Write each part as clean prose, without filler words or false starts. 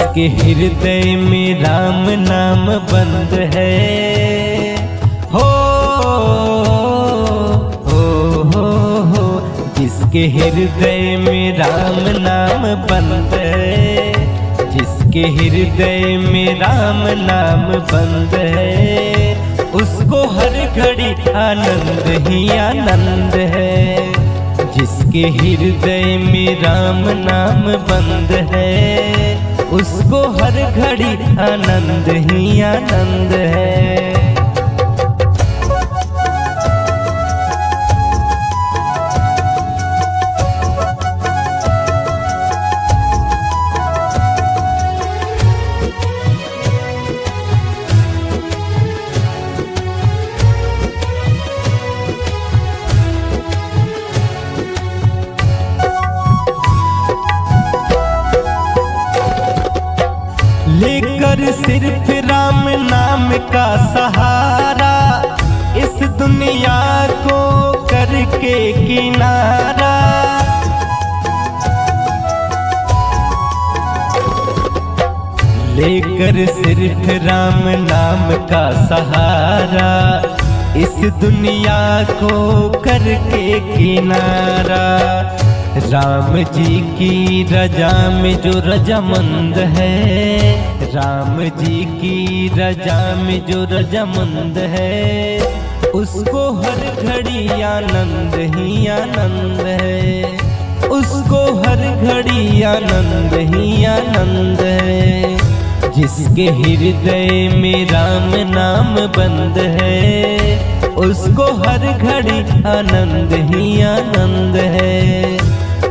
जिसके हृदय में राम नाम बंद है। हो जिसके हृदय में राम नाम बंद है, जिसके हृदय में राम नाम बंद है, उसको हर घड़ी आनंद ही आनंद है। जिसके हृदय में राम नाम बंद है, उसको हर घड़ी आनंद ही आनंद है। लेकर सिर्फ राम नाम का सहारा, इस दुनिया को करके किनारा। लेकर सिर्फ राम नाम का सहारा, इस दुनिया को करके किनारा। राम जी की रजा में जो रजामंद है, राम जी की रजा में जो रजामंद है, उसको हर घड़ी आनंद ही आनंद है, उसको हर घड़ी आनंद ही आनंद है। जिसके हृदय में राम नाम बंद है, उसको हर घड़ी आनंद ही आनंद है,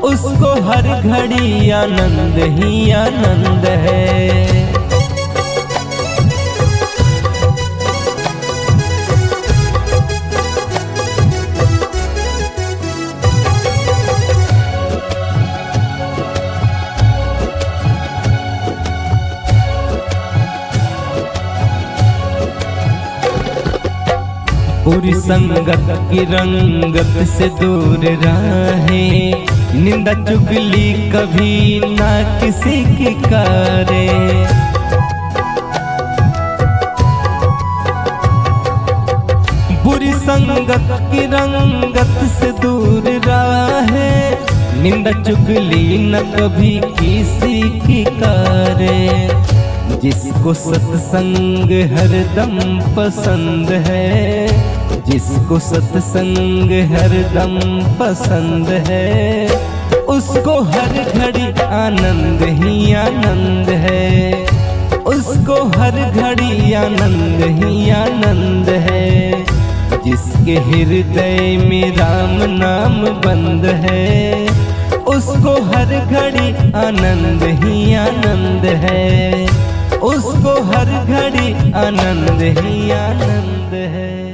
उसको हर घड़ी आनंद ही आनंद है। पूरी संगत की रंगत से दूर रहे, निंदा चुगली कभी ना किसी की करे। बुरी संगत की रंगत से दूर रहे, निंदा चुगली न कभी किसी की करे। जिसको सत्संग हरदम पसंद है, जिसको सत्संग हरदम पसंद है, उसको हर घड़ी आनंद ही आनंद है, उसको हर घड़ी आनंद ही आनंद है। जिसके हृदय में राम नाम बंद है, उसको हर घड़ी आनंद ही आनंद है, उसको हर घड़ी आनंद ही आनंद है।